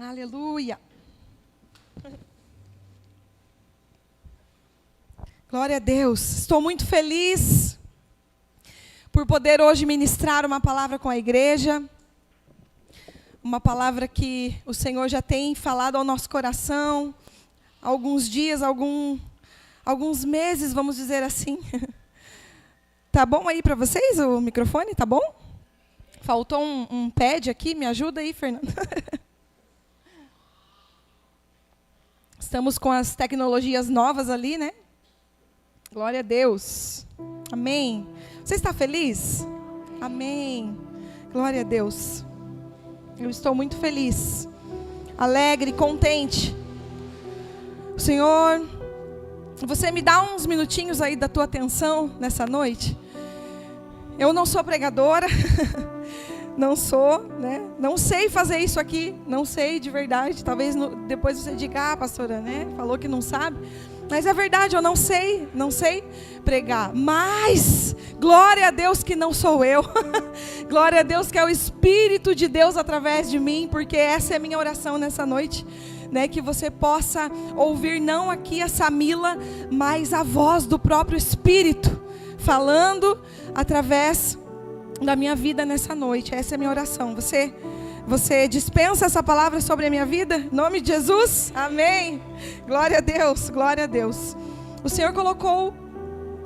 Aleluia. Glória a Deus. Estou muito feliz por poder hoje ministrar uma palavra com a igreja. Uma palavra que o Senhor já tem falado ao nosso coração há alguns dias, alguns meses, vamos dizer assim. Tá bom aí para vocês o microfone? Tá bom? Faltou um pad aqui, me ajuda aí, Fernando. Estamos com as tecnologias novas ali, né? Glória a Deus. Amém. Você está feliz? Amém. Glória a Deus. Eu estou muito feliz, alegre, contente. Senhor, você me dá uns minutinhos aí da tua atenção nessa noite? Eu não sou pregadora, não sou, né? Não sei fazer isso aqui, não sei de verdade. Talvez depois você diga, pastora, né? Falou que não sabe. Mas é verdade, eu não sei pregar. Mas, glória a Deus que não sou eu. Glória a Deus que é o Espírito de Deus através de mim, porque essa é a minha oração nessa noite. Né, que você possa ouvir não aqui a Samila, mas a voz do próprio Espírito, falando através da minha vida nessa noite. Essa é a minha oração. Você dispensa essa palavra sobre a minha vida? Em nome de Jesus? Amém. Glória a Deus, glória a Deus. O Senhor colocou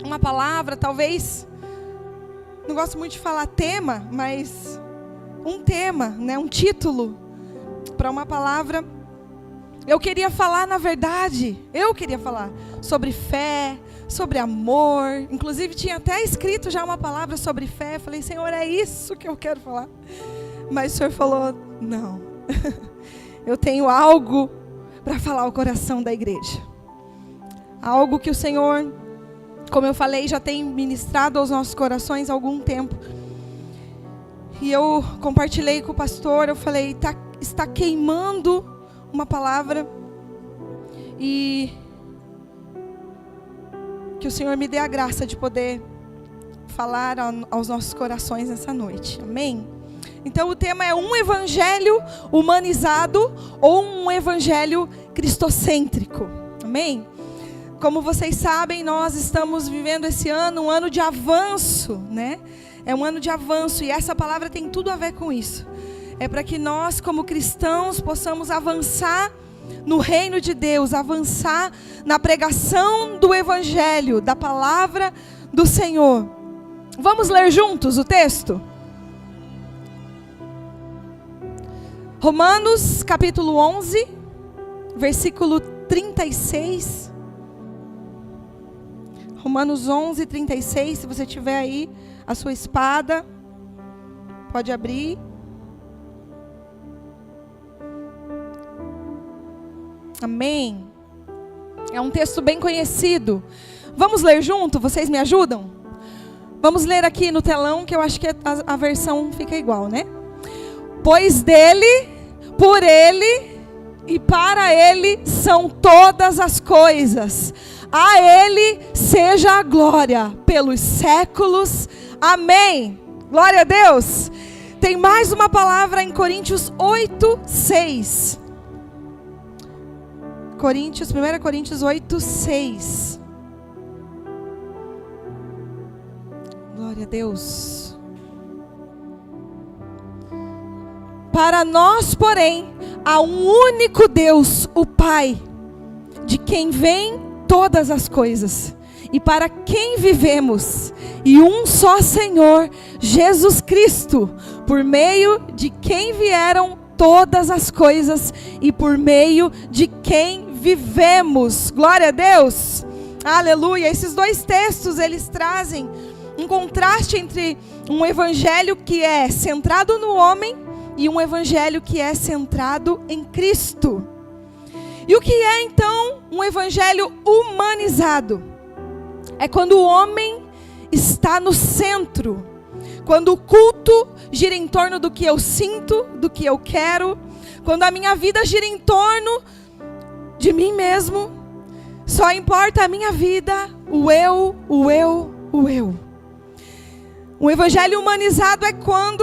uma palavra, talvez, não gosto muito de falar tema, mas um tema, né, um título para uma palavra. Eu queria falar sobre fé, sobre amor. Inclusive tinha até escrito já uma palavra sobre fé. Falei, Senhor, é isso que eu quero falar. Mas o Senhor falou, não. Eu tenho algo para falar ao coração da igreja. Algo que o Senhor, como eu falei, já tem ministrado aos nossos corações há algum tempo. E eu compartilhei com o pastor, eu falei, está queimando uma palavra, e que o Senhor me dê a graça de poder falar aos nossos corações nessa noite, amém? Então o tema é um evangelho humanizado ou um evangelho cristocêntrico, amém? Como vocês sabem, nós estamos vivendo esse ano, um ano de avanço, né? É um ano de avanço, e essa palavra tem tudo a ver com isso. É para que nós, como cristãos, possamos avançar no reino de Deus, avançar na pregação do Evangelho, da palavra do Senhor. Vamos ler juntos o texto? Romanos, capítulo 11, versículo 36. Romanos 11, 36. Se você tiver aí a sua espada, pode abrir. Amém. É um texto bem conhecido. Vamos ler junto? Vocês me ajudam? Vamos ler aqui no telão, que eu acho que a versão fica igual, né? Pois dele, por ele e para ele são todas as coisas. A ele seja a glória pelos séculos. Amém. Glória a Deus. Tem mais uma palavra em Coríntios 8, 6. 1 Coríntios 8, 6. Glória a Deus. Para nós, porém, há um único Deus, o Pai, de quem vêm todas as coisas, e para quem vivemos, e um só Senhor, Jesus Cristo, por meio de quem vieram todas as coisas, e por meio de quem vivemos. Glória a Deus. Aleluia. Esses dois textos, eles trazem um contraste entre um evangelho que é centrado no homem e um evangelho que é centrado em Cristo. E o que é então um evangelho humanizado? É quando o homem está no centro, quando o culto gira em torno do que eu sinto, do que eu quero, quando a minha vida gira em torno de mim mesmo, só importa a minha vida, o eu. O evangelho humanizado é quando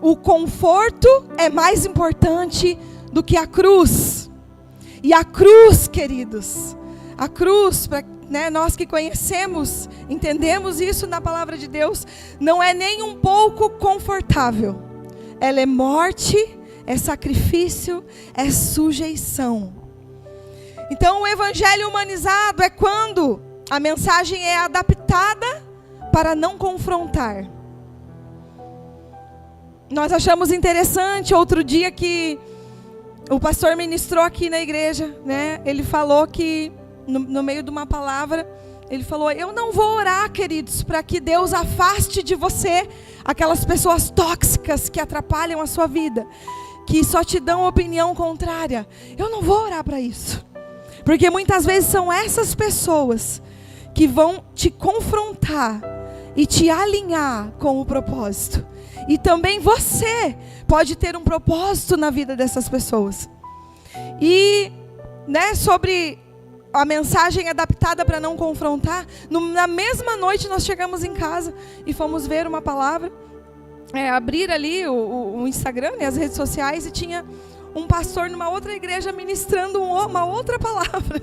o conforto é mais importante do que a cruz. E a cruz, queridos, a cruz, nós que conhecemos, entendemos isso na palavra de Deus, não é nem um pouco confortável. Ela é morte, é sacrifício, é sujeição. Então o evangelho humanizado é quando a mensagem é adaptada para não confrontar. Nós achamos interessante outro dia que o pastor ministrou aqui na igreja, né? Ele falou que no meio de uma palavra, ele falou: eu não vou orar, queridos, para que Deus afaste de você aquelas pessoas tóxicas que atrapalham a sua vida, que só te dão opinião contrária. Eu não vou orar para isso, porque muitas vezes são essas pessoas que vão te confrontar e te alinhar com o propósito. E também você pode ter um propósito na vida dessas pessoas. E, sobre a mensagem adaptada para não confrontar, na mesma noite nós chegamos em casa e fomos ver uma palavra, abrir ali o Instagram, as redes sociais, e tinha um pastor numa outra igreja ministrando uma outra palavra,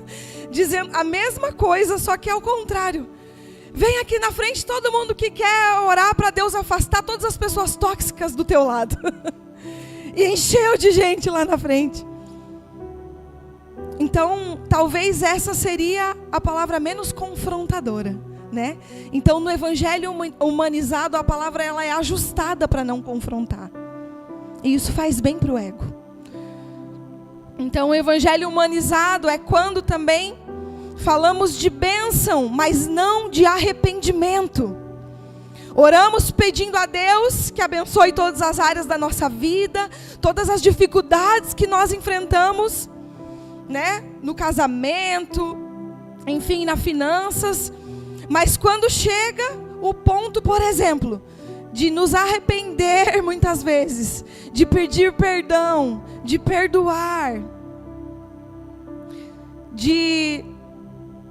dizendo a mesma coisa, só que ao contrário. Vem aqui na frente todo mundo que quer orar para Deus afastar todas as pessoas tóxicas do teu lado. E encheu de gente lá na frente. Então, talvez essa seria a palavra menos confrontadora, né? Então, no evangelho humanizado, a palavra ela é ajustada para não confrontar. E isso faz bem para o ego. Então, o evangelho humanizado é quando também falamos de bênção, mas não de arrependimento. Oramos pedindo a Deus que abençoe todas as áreas da nossa vida, todas as dificuldades que nós enfrentamos, né? No casamento, enfim, nas finanças. Mas quando chega o ponto, por exemplo, de nos arrepender muitas vezes, de pedir perdão, de perdoar, de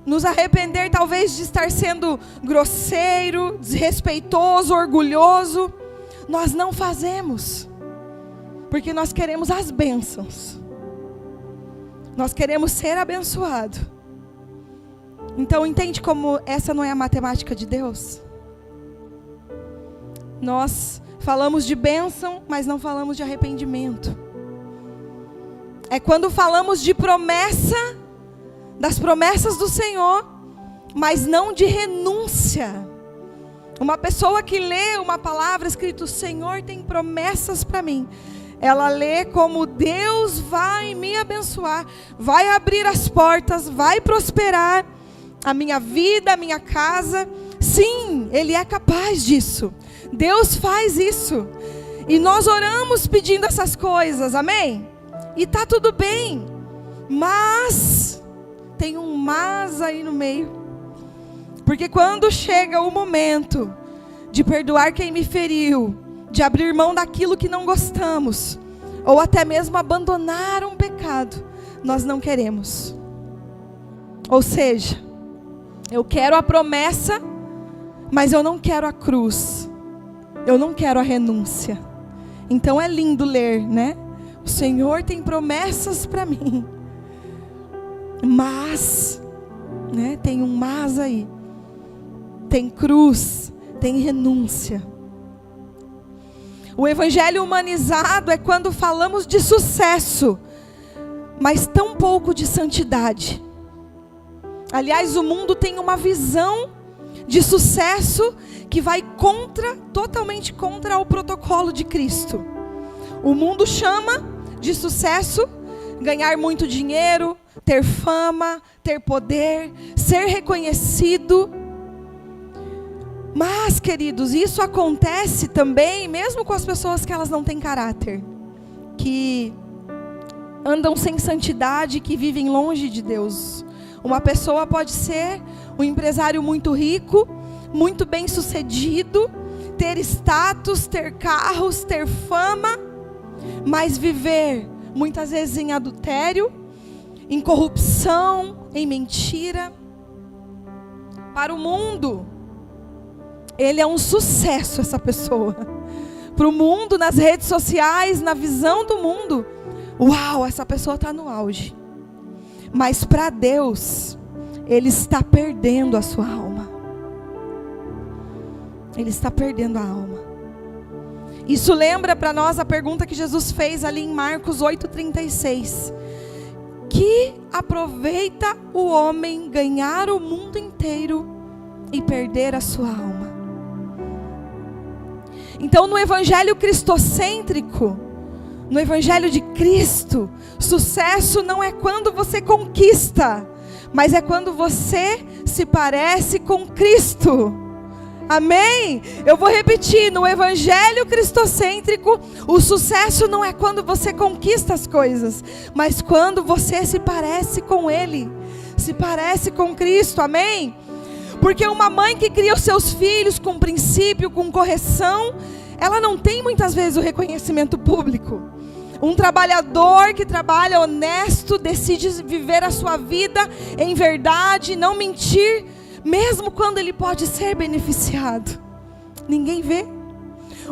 nos arrepender talvez de estar sendo grosseiro, desrespeitoso, orgulhoso, nós não fazemos, porque nós queremos as bênçãos, nós queremos ser abençoados. Então entende como essa não é a matemática de Deus? Nós falamos de bênção, mas não falamos de arrependimento. É quando falamos de promessa, das promessas do Senhor, mas não de renúncia. Uma pessoa que lê uma palavra escrita: o Senhor tem promessas para mim, ela lê como: Deus vai me abençoar, vai abrir as portas, vai prosperar a minha vida, a minha casa. Sim, Ele é capaz disso. Deus faz isso. E nós oramos pedindo essas coisas, amém? E tá tudo bem. Mas tem um mas aí no meio. Porque quando chega o momento de perdoar quem me feriu, de abrir mão daquilo que não gostamos, ou até mesmo abandonar um pecado, nós não queremos. Ou seja, eu quero a promessa, mas eu não quero a cruz. Eu não quero a renúncia. Então é lindo ler, né? O Senhor tem promessas para mim. Mas, né? Tem um mas aí. Tem cruz, tem renúncia. O evangelho humanizado é quando falamos de sucesso, mas tão pouco de santidade. Aliás, o mundo tem uma visão de sucesso que vai totalmente contra o protocolo de Cristo. O mundo chama de sucesso ganhar muito dinheiro, ter fama, ter poder, ser reconhecido. Mas, queridos, isso acontece também mesmo com as pessoas que elas não têm caráter, que andam sem santidade, que vivem longe de Deus. Uma pessoa pode ser um empresário muito rico, muito bem sucedido, ter status, ter carros, ter fama, mas viver muitas vezes em adultério, em corrupção, em mentira. Para o mundo, ele é um sucesso, essa pessoa. Para o mundo, nas redes sociais, na visão do mundo, Uau, essa pessoa está no auge. Mas para Deus, ele está perdendo a sua alma. Ele está perdendo a alma. Isso lembra para nós a pergunta que Jesus fez ali em Marcos 8,36. Que aproveita o homem ganhar o mundo inteiro e perder a sua alma? Então, no evangelho cristocêntrico, no evangelho de Cristo, sucesso não é quando você conquista, mas é quando você se parece com Cristo. Amém? Eu vou repetir, no evangelho cristocêntrico, o sucesso não é quando você conquista as coisas, mas quando você se parece com Ele, se parece com Cristo, amém? Porque uma mãe que cria os seus filhos com princípio, com correção, ela não tem muitas vezes o reconhecimento público. Um trabalhador que trabalha honesto, decide viver a sua vida em verdade, não mentir, mesmo quando ele pode ser beneficiado, ninguém vê.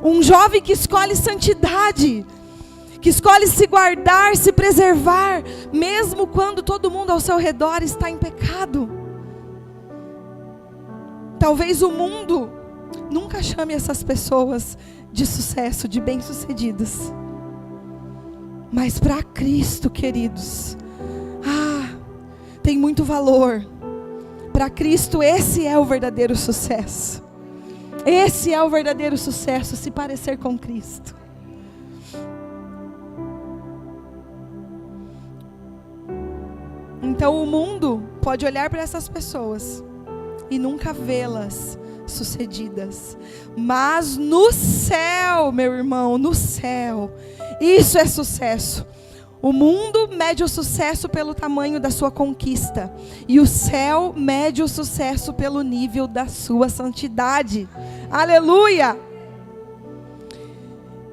Um jovem que escolhe santidade, que escolhe se guardar, se preservar, mesmo quando todo mundo ao seu redor está em pecado. Talvez o mundo nunca chame essas pessoas de sucesso, de bem-sucedidas. Mas para Cristo, queridos, tem muito valor. Para Cristo, esse é o verdadeiro sucesso. Esse é o verdadeiro sucesso, se parecer com Cristo. Então o mundo pode olhar para essas pessoas e nunca vê-las sucedidas. Mas no céu, meu irmão, no céu, isso é sucesso. O mundo mede o sucesso pelo tamanho da sua conquista, e o céu mede o sucesso pelo nível da sua santidade. Aleluia!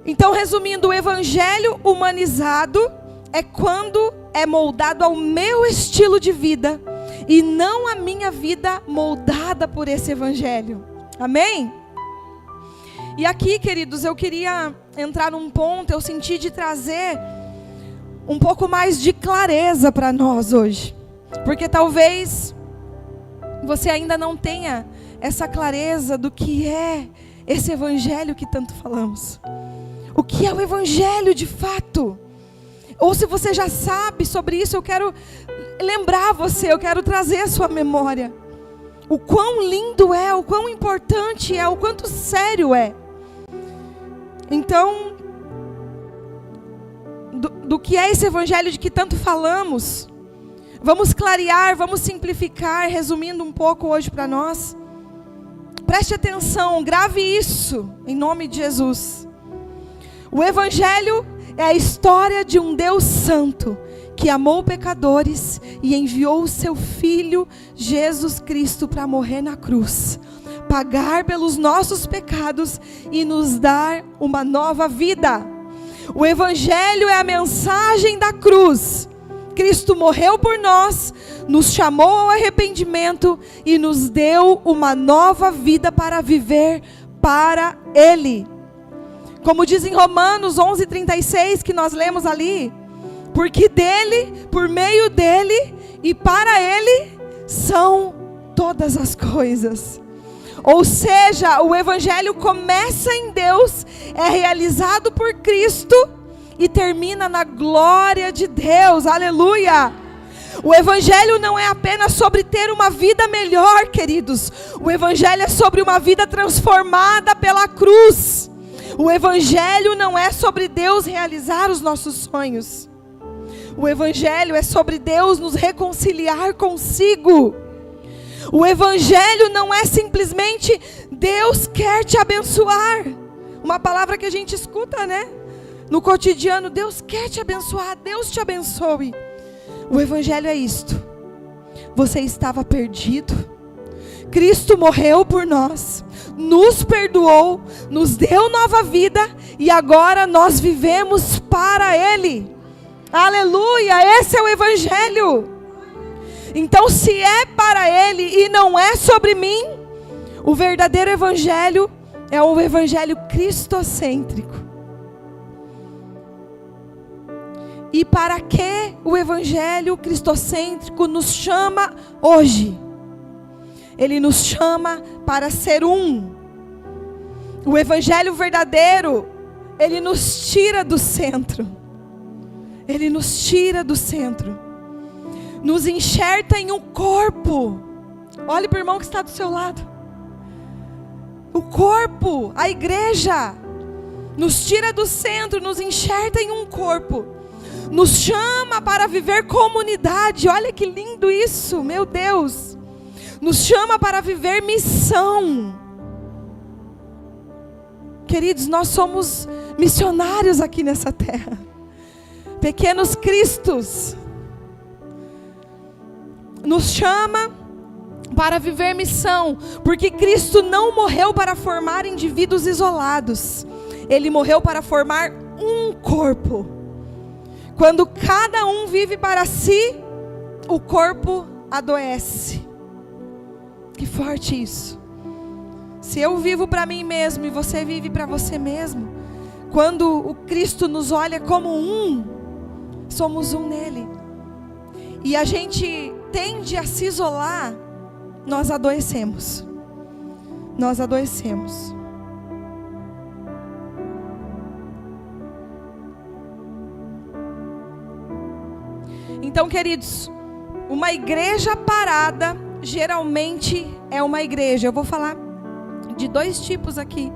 Então, resumindo, o evangelho humanizado é quando é moldado ao meu estilo de vida, e não a minha vida moldada por esse evangelho. Amém? E aqui, queridos, eu queria entrar num ponto, eu senti de trazer um pouco mais de clareza para nós hoje. Porque talvez você ainda não tenha essa clareza do que é esse evangelho que tanto falamos. O que é o evangelho de fato? Ou se você já sabe sobre isso, eu quero lembrar você, eu quero trazer a sua memória. O quão lindo é, o quão importante é, o quanto sério é. Então, do que é esse evangelho de que tanto falamos, vamos clarear, vamos simplificar, resumindo um pouco hoje para nós. Preste atenção, grave isso, em nome de Jesus. O evangelho é a história de um Deus santo, que amou pecadores e enviou o seu Filho, Jesus Cristo, para morrer na cruz, pagar pelos nossos pecados e nos dar uma nova vida. O evangelho é a mensagem da cruz. Cristo morreu por nós, nos chamou ao arrependimento e nos deu uma nova vida para viver para Ele. Como diz em Romanos 11:36, que nós lemos ali, porque dele, por meio dele e para Ele são todas as coisas. Ou seja, o evangelho começa em Deus, é realizado por Cristo e termina na glória de Deus. Aleluia! O evangelho não é apenas sobre ter uma vida melhor, queridos. O evangelho é sobre uma vida transformada pela cruz. O evangelho não é sobre Deus realizar os nossos sonhos. O evangelho é sobre Deus nos reconciliar consigo. O evangelho não é simplesmente Deus quer te abençoar. Uma palavra que a gente escuta, né? No cotidiano, Deus quer te abençoar, Deus te abençoe. O evangelho é isto. Você estava perdido. Cristo morreu por nós, nos perdoou, nos deu nova vida e agora nós vivemos para Ele. Aleluia, esse é o evangelho. Então, se é para Ele e não é sobre mim, o verdadeiro evangelho é o evangelho cristocêntrico. E para que o evangelho cristocêntrico nos chama hoje? Ele nos chama para ser um. O evangelho verdadeiro, ele nos tira do centro. Ele nos tira do centro. Nos enxerta em um corpo. Olhe para o irmão que está do seu lado. O corpo, a igreja, nos tira do centro, nos enxerta em um corpo. Nos chama para viver comunidade. Olha que lindo isso, meu Deus. Nos chama para viver missão. Queridos, nós somos missionários aqui nessa terra. Pequenos cristos. Nos chama para viver missão, porque Cristo não morreu para formar indivíduos isolados. Ele morreu para formar um corpo. Quando cada um vive para si, o corpo adoece. Que forte isso. Se eu vivo para mim mesmo e você vive para você mesmo, quando o Cristo nos olha como um, somos um nele. E a gente tende a se isolar, nós adoecemos. Nós adoecemos. Então, queridos, uma igreja parada geralmente é uma igreja. Eu vou falar de dois tipos aqui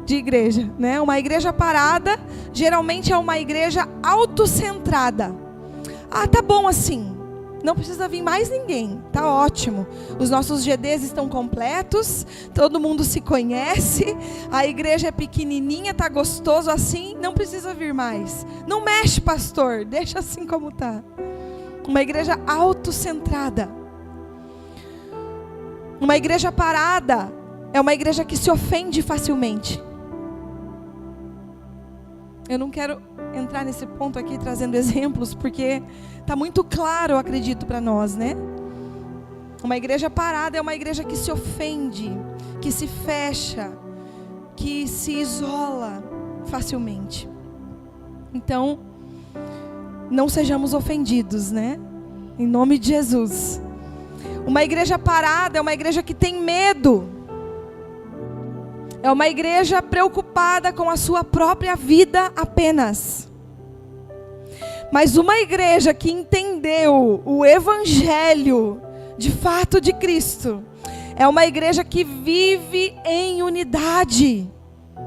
de igreja, né? Uma igreja parada geralmente é uma igreja autocentrada. Ah, tá bom assim. Não precisa vir mais ninguém, tá ótimo. Os nossos GDs estão completos, todo mundo se conhece, a igreja é pequenininha, tá gostoso assim, não precisa vir mais. Não mexe, pastor, deixa assim como tá. Uma igreja autocentrada. Uma igreja parada é uma igreja que se ofende facilmente. Eu não quero entrar nesse ponto aqui trazendo exemplos, porque está muito claro, eu acredito, para nós, né? Uma igreja parada é uma igreja que se ofende, que se fecha, que se isola facilmente. Então, não sejamos ofendidos, né? Em nome de Jesus. Uma igreja parada é uma igreja que tem medo. É uma igreja preocupada com a sua própria vida apenas. Mas uma igreja que entendeu o evangelho de fato de Cristo, é uma igreja que vive em unidade.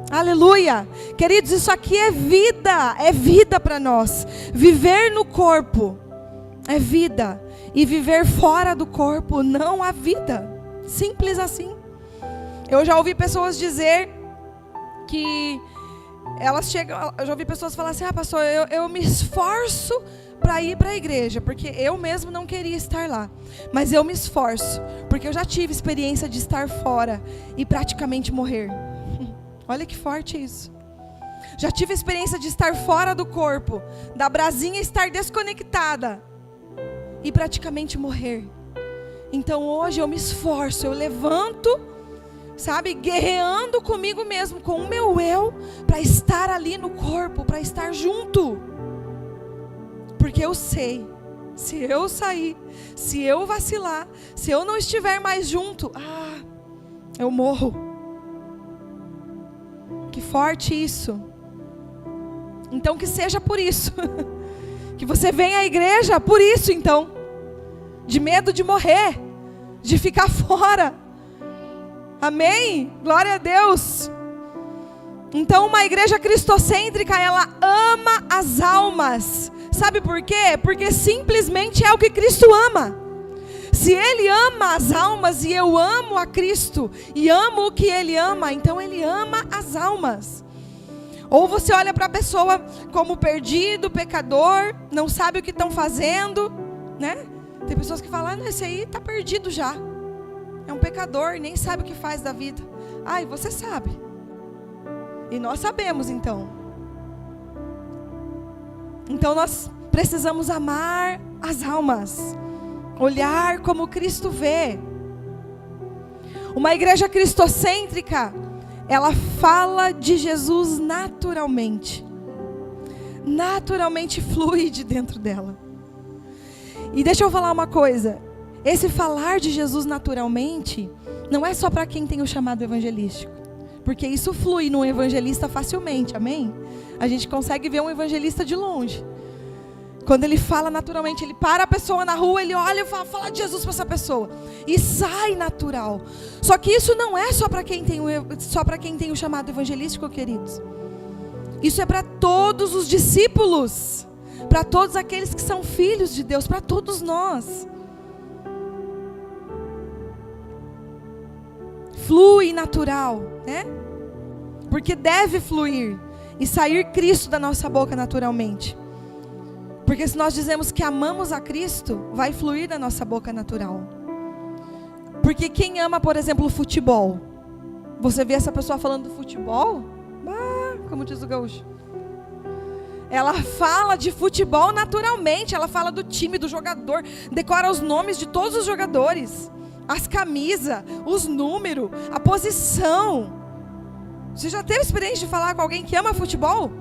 Aleluia! Queridos, isso aqui é vida para nós. Viver no corpo é vida, e viver fora do corpo não há vida. Simples assim. Eu já ouvi pessoas dizer que elas chegam, eu já ouvi pessoas falar assim: ah, pastor, eu me esforço para ir para a igreja, porque eu mesmo não queria estar lá, mas eu me esforço, porque eu já tive experiência de estar fora e praticamente morrer. Olha que forte isso. Já tive experiência de estar fora do corpo, da brasinha estar desconectada e praticamente morrer. Então hoje eu me esforço, eu levanto, sabe, guerreando comigo mesmo, com o meu eu, para estar ali no corpo, para estar junto. Porque eu sei, se eu sair, se eu vacilar, se eu não estiver mais junto, eu morro. Que forte isso. Então que seja por isso. Que você venha à igreja por isso então. De medo de morrer, de ficar fora. Amém? Glória a Deus. Então uma igreja cristocêntrica, ela ama as almas. Sabe por quê? Porque simplesmente é o que Cristo ama. Se Ele ama as almas e eu amo a Cristo e amo o que Ele ama, então Ele ama as almas. Ou você olha para a pessoa como perdido, pecador, não sabe o que estão fazendo, né? Tem pessoas que falam: não, esse aí está perdido já. É um pecador, nem sabe o que faz da vida. Ai, você sabe. E nós sabemos então. Então nós precisamos amar as almas. Olhar como Cristo vê. Uma igreja cristocêntrica, ela fala de Jesus naturalmente. naturalmente flui de dentro dela. E deixa eu falar uma coisa, esse falar de Jesus naturalmente não é só para quem tem o chamado evangelístico, porque isso flui num evangelista facilmente, amém? A gente consegue ver um evangelista de longe. Quando ele fala naturalmente, ele para a pessoa na rua, ele olha e fala de Jesus para essa pessoa. E sai natural. Só que isso não é só para quem tem o chamado evangelístico, queridos. Isso é para todos os discípulos. Para todos aqueles que são filhos de Deus. Para todos nós. Flui natural, né? Porque deve fluir. E sair Cristo da nossa boca naturalmente. Porque se nós dizemos que amamos a Cristo, vai fluir da nossa boca natural. Porque quem ama, por exemplo, o futebol, você vê essa pessoa falando do futebol, como diz o gaúcho, ela fala de futebol naturalmente, ela fala do time, do jogador, decora os nomes de todos os jogadores, as camisas, os números, a posição. Você já teve experiência de falar com alguém que ama futebol?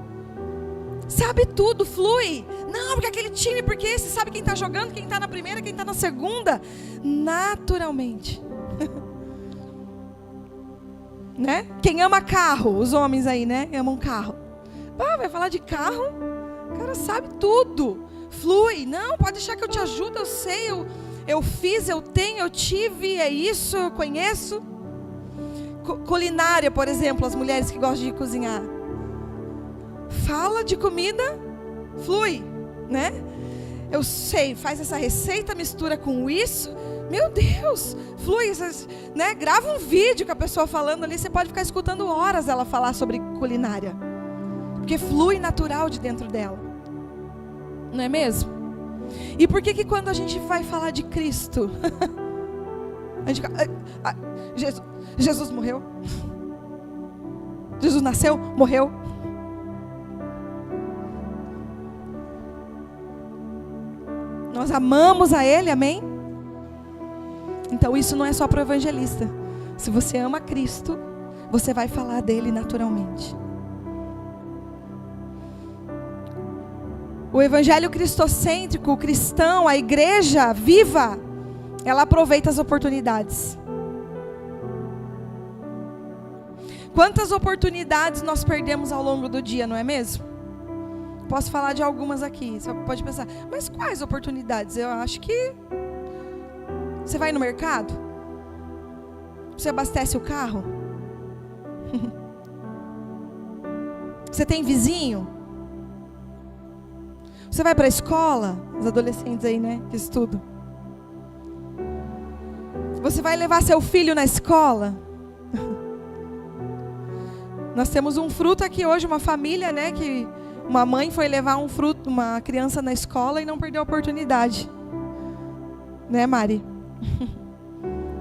Sabe tudo, flui. Não, porque aquele time, porque esse sabe quem está jogando, quem está na primeira, quem está na segunda. Naturalmente. Né? Quem ama carro, os homens aí, né? Amam carro. Vai falar de carro, o cara sabe tudo. Flui. Não, pode deixar que eu te ajudo, eu sei, eu fiz, eu tenho, eu tive, é isso, eu conheço. Culinária, por exemplo, as mulheres que gostam de cozinhar. Fala de comida, flui, né? Eu sei, faz essa receita, mistura com isso, meu Deus, flui, né? Grava um vídeo com a pessoa falando ali, você pode ficar escutando horas ela falar sobre culinária, porque flui natural de dentro dela, não é mesmo? E por que quando a gente vai falar de Cristo, a gente fica, Jesus morreu, Jesus nasceu, morreu. Nós amamos a Ele, amém? Então isso não é só para o evangelista. Se você ama Cristo, você vai falar dele naturalmente. O evangelho cristocêntrico, o cristão, a igreja viva, ela aproveita as oportunidades. Quantas oportunidades nós perdemos ao longo do dia, não é mesmo? Posso falar de algumas aqui. Você pode pensar, mas quais oportunidades? Eu acho que você vai no mercado, você abastece o carro, você tem vizinho, você vai para a escola, os adolescentes aí, né, que estudam. Você vai levar seu filho na escola. Nós temos um fruto aqui hoje, uma família, né, que uma mãe foi levar um fruto, uma criança na escola e não perdeu a oportunidade. Né, Mari?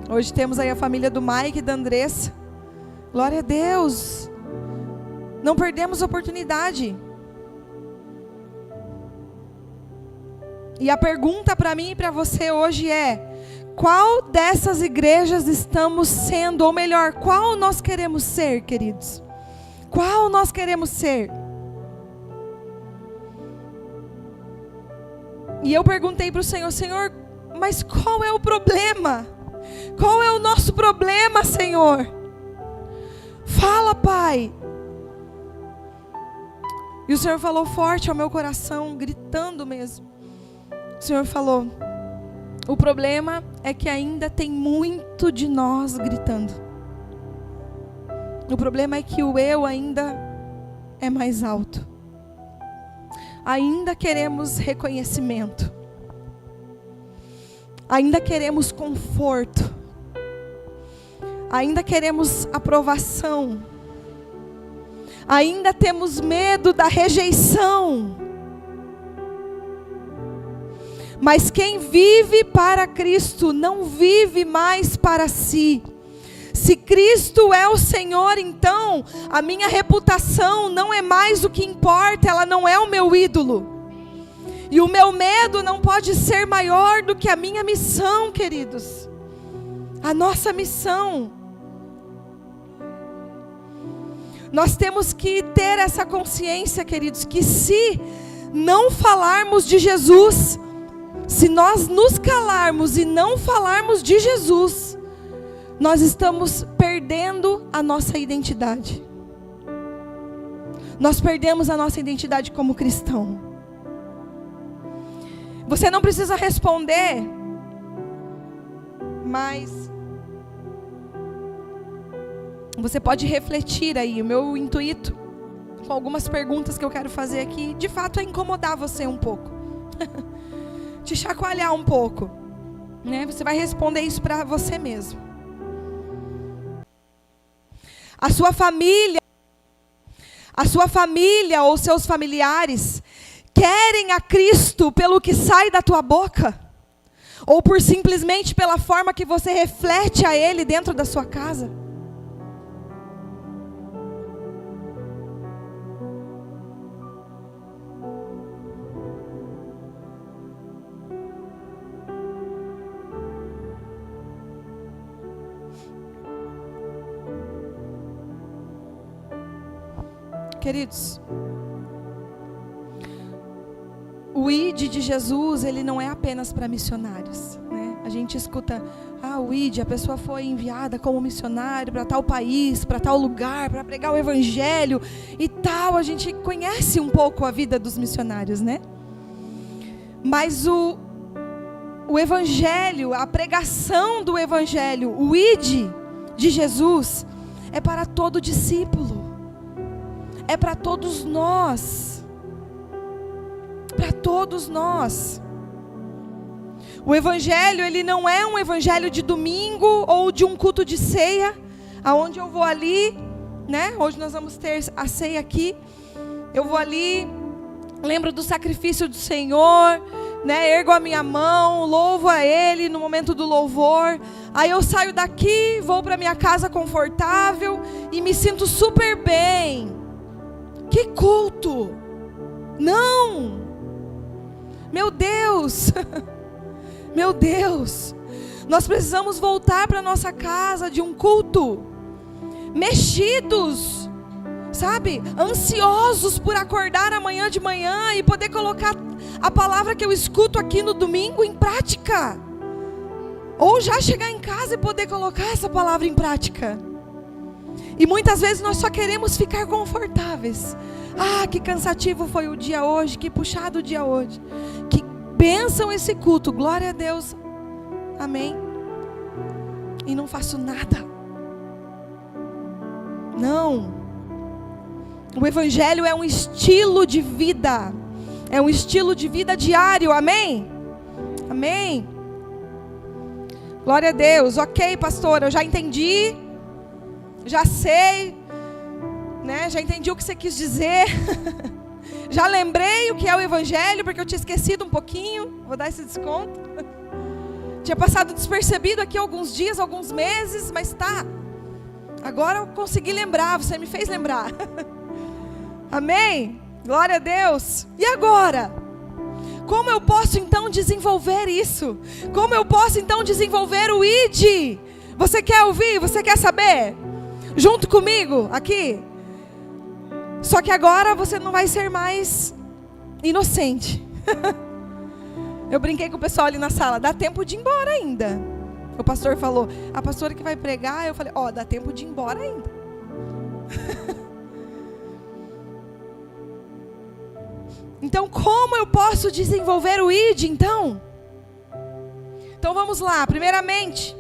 Hoje temos aí a família do Mike e da Andressa. Glória a Deus. Não perdemos a oportunidade. E a pergunta para mim e para você hoje é: qual dessas igrejas estamos sendo? Ou melhor, qual nós queremos ser, queridos? Qual nós queremos ser? E eu perguntei para o Senhor: Senhor, mas qual é o problema? Qual é o nosso problema, Senhor? Fala, Pai. E o Senhor falou forte ao meu coração, gritando mesmo. O Senhor falou: o problema é que ainda tem muito de nós gritando. O problema é que o eu ainda é mais alto. Ainda queremos reconhecimento. Ainda queremos conforto. Ainda queremos aprovação. Ainda temos medo da rejeição. Mas quem vive para Cristo não vive mais para si. Se Cristo é o Senhor, então a minha reputação não é mais o que importa, ela não é o meu ídolo. E o meu medo não pode ser maior do que a minha missão, queridos. A nossa missão. Nós temos que ter essa consciência, queridos, que se não falarmos de Jesus, se nós nos calarmos e não falarmos de Jesus, nós estamos perdendo a nossa identidade. Nós perdemos a nossa identidade como cristão. Você não precisa responder, mas você pode refletir aí. O meu intuito, com algumas perguntas que eu quero fazer aqui, de fato é incomodar você um pouco. Te chacoalhar um pouco, né? Você vai responder isso para você mesmo. A sua família ou seus familiares querem a Cristo pelo que sai da tua boca? Ou por simplesmente pela forma que você reflete a Ele dentro da sua casa? Queridos, o ID de Jesus, ele não é apenas para missionários, né? A gente escuta, o ID, a pessoa foi enviada como missionário para tal país, para tal lugar, para pregar o evangelho e tal. A gente conhece um pouco a vida dos missionários, né? Mas o evangelho, a pregação do evangelho, o ID de Jesus, é para todo discípulo. É para todos nós. Para todos nós. O evangelho, ele não é um evangelho de domingo ou de um culto de ceia, aonde eu vou ali, né? Hoje nós vamos ter a ceia aqui. Eu vou ali, lembro do sacrifício do Senhor, né? Ergo a minha mão, louvo a Ele no momento do louvor. Aí eu saio daqui, vou para minha casa confortável e me sinto super bem. Que culto! Não! Meu Deus! Meu Deus! Nós precisamos voltar para nossa casa de um culto, mexidos, sabe? Ansiosos por acordar amanhã de manhã e poder colocar a palavra que eu escuto aqui no domingo em prática. Ou já chegar em casa e poder colocar essa palavra em prática. E muitas vezes nós só queremos ficar confortáveis. Que cansativo foi o dia hoje, que puxado o dia hoje. Que bênção esse culto, glória a Deus. Amém. E não faço nada. Não. O evangelho é um estilo de vida. É um estilo de vida diário, amém? Amém. Glória a Deus. Ok, pastor, eu já entendi. Já sei, né? Já entendi o que você quis dizer. Já lembrei o que é o evangelho, porque eu tinha esquecido um pouquinho. Vou dar esse desconto. Tinha passado despercebido aqui alguns dias, alguns meses, mas tá. Agora eu consegui lembrar, você me fez lembrar. Amém? Glória a Deus. E agora? Como eu posso então desenvolver isso? Como eu posso então desenvolver o ID? Você quer ouvir? Você quer saber? Junto comigo, aqui. Só que agora você não vai ser mais inocente. Eu brinquei com o pessoal ali na sala. Dá tempo de ir embora ainda. O pastor falou, a pastora que vai pregar. Eu falei, dá tempo de ir embora ainda. Então, como eu posso desenvolver o ID, então? Então vamos lá, primeiramente,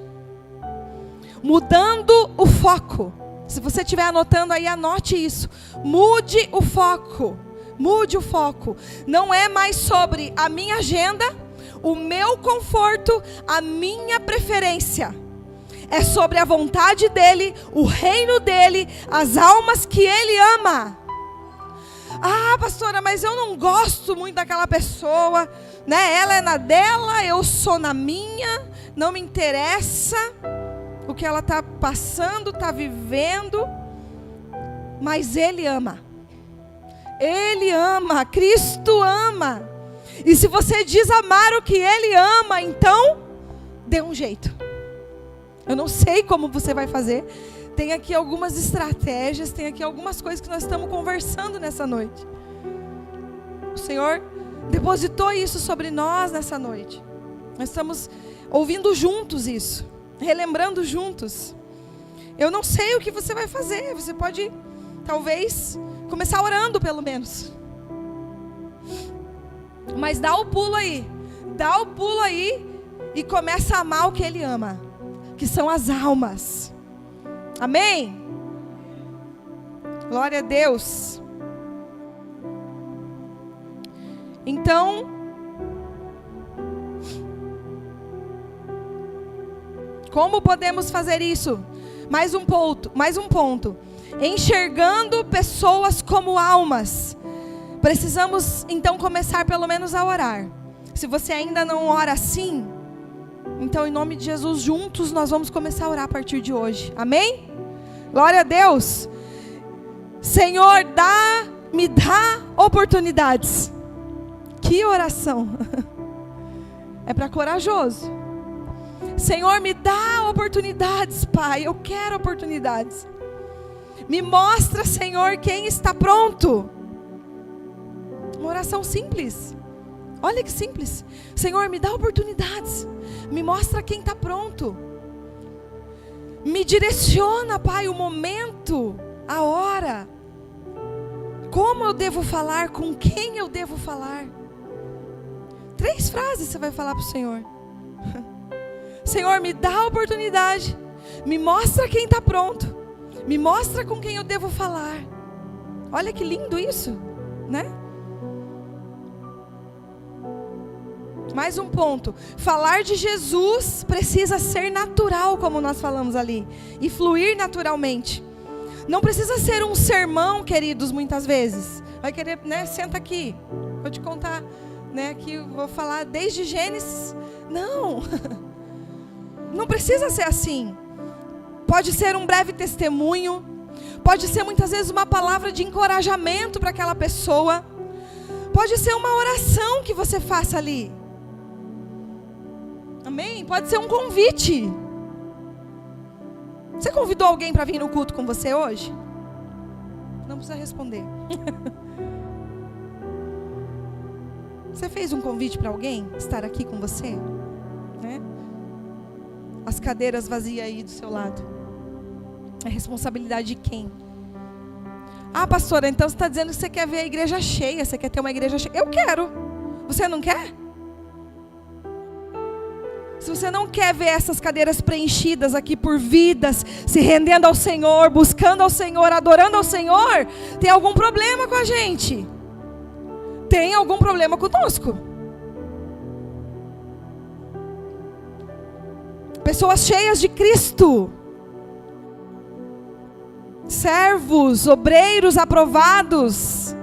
mudando o foco. Se você estiver anotando aí, anote isso. Mude o foco. Mude o foco. Não é mais sobre a minha agenda, o meu conforto, a minha preferência. É sobre a vontade dEle, o reino dEle, as almas que Ele ama. Pastora, mas eu não gosto muito daquela pessoa, né? Ela é na dela, eu sou na minha. Não me interessa o que ela está passando, está vivendo, mas Ele ama. Ele ama, Cristo ama. E se você diz amar o que Ele ama, então dê um jeito. Eu não sei como você vai fazer. tem aqui algumas estratégias, tem aqui algumas coisas que nós estamos conversando nessa noite. O Senhor depositou isso sobre nós nessa noite. Nós estamos ouvindo juntos isso, relembrando juntos. Eu não sei o que você vai fazer, você pode, talvez, começar orando pelo menos. Mas dá o pulo aí e começa a amar o que Ele ama, que são as almas. Amém? Glória a Deus. Então, como podemos fazer isso? Mais um ponto. Enxergando pessoas como almas. Precisamos então começar pelo menos a orar. Se você ainda não ora assim, então em nome de Jesus, juntos nós vamos começar a orar a partir de hoje. Amém? Glória a Deus. Senhor, me dá oportunidades. Que oração. É para corajoso. Senhor, me dá oportunidades, Pai. Eu quero oportunidades. Me mostra, Senhor, quem está pronto. Uma oração simples. Olha que simples. Senhor, me dá oportunidades. Me mostra quem está pronto. Me direciona, Pai, o momento, a hora. Como eu devo falar, com quem eu devo falar. 3 frases você vai falar para o Senhor. Senhor, me dá a oportunidade. Me mostra quem está pronto. Me mostra com quem eu devo falar. Olha que lindo isso, né? Mais um ponto. Falar de Jesus precisa ser natural, como nós falamos ali. E fluir naturalmente. Não precisa ser um sermão, queridos, muitas vezes. Vai querer, né? Senta aqui. Vou te contar, né? Que eu vou falar desde Gênesis. Não. Não precisa ser assim. Pode ser um breve testemunho. Pode ser muitas vezes uma palavra de encorajamento para aquela pessoa. Pode ser uma oração que você faça ali. Amém? Pode ser um convite. Você convidou alguém para vir no culto com você hoje? Não precisa responder. Você fez um convite para alguém estar aqui com você? Né? As cadeiras vazias aí do seu lado. É responsabilidade de quem? Ah, pastora, então você está dizendo que você quer ver a igreja cheia. Você quer ter uma igreja cheia. Eu quero. Você não quer? Se você não quer ver essas cadeiras preenchidas aqui por vidas, se rendendo ao Senhor, buscando ao Senhor, adorando ao Senhor, tem algum problema com a gente. Tem algum problema conosco. Pessoas cheias de Cristo. Servos, obreiros aprovados.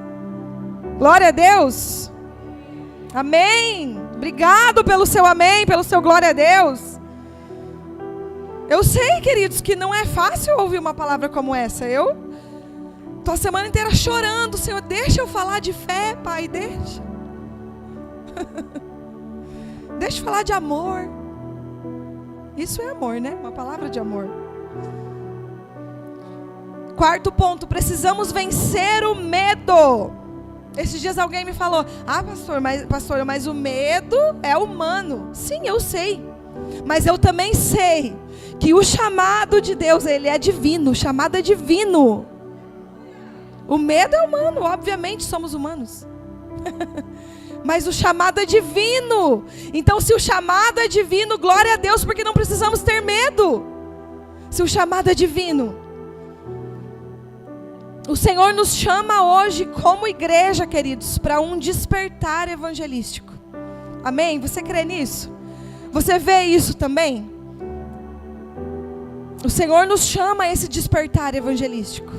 Glória a Deus. Amém. Obrigado pelo seu amém, pelo seu glória a Deus. Eu sei, queridos, que não é fácil ouvir uma palavra como essa. Eu estou a semana inteira chorando. Senhor, deixa eu falar de fé, Pai, deixa. Deixa eu falar de amor. Isso é amor, né? Uma palavra de amor. 4º ponto, precisamos vencer o medo. Esses dias alguém me falou: ah, pastora, mas o medo é humano. Sim, eu sei. Mas eu também sei que o chamado de Deus, ele é divino. O chamado é divino. O medo é humano, obviamente somos humanos. Mas o chamado é divino. Então, se o chamado é divino, glória a Deus, porque não precisamos ter medo. Se o chamado é divino. O Senhor nos chama hoje como igreja, queridos, para um despertar evangelístico. Amém? Você crê nisso? Você vê isso também? O Senhor nos chama a esse despertar evangelístico.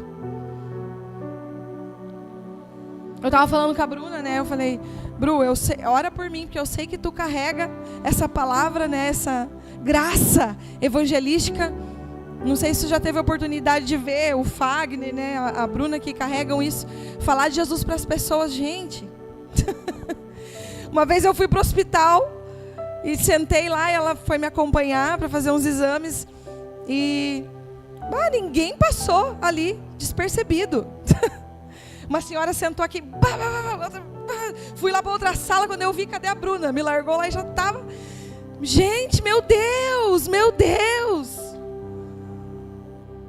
Eu estava falando com a Bruna, né? Eu falei: Bru, ora por mim, porque eu sei que tu carrega essa palavra, né? Essa graça evangelística. Não sei se você já teve a oportunidade de ver o Fagner, né, a Bruna, que carregam isso, falar de Jesus para as pessoas. Gente, uma vez eu fui para o hospital e sentei lá, e ela foi me acompanhar para fazer uns exames, e Mas ninguém passou ali despercebido. Uma senhora sentou aqui, fui lá para outra sala, quando eu vi, cadê a Bruna? Me largou lá e já estava. Gente, meu Deus, meu Deus.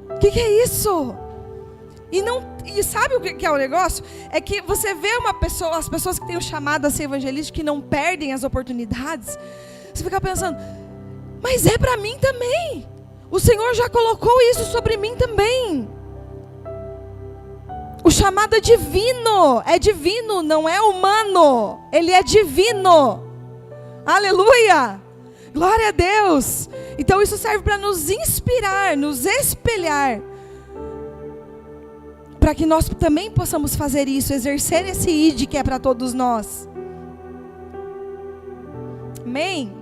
O que é isso? E sabe o que é o negócio? É que você vê as pessoas que têm o chamado a ser evangelista, que não perdem as oportunidades. Você fica pensando, mas é para mim também. O Senhor já colocou isso sobre mim também. O chamado é divino, não é humano. Ele é divino. Aleluia! Glória a Deus! Então isso serve para nos inspirar, nos espelhar, para que nós também possamos fazer isso, exercer esse ID que é para todos nós. Amém?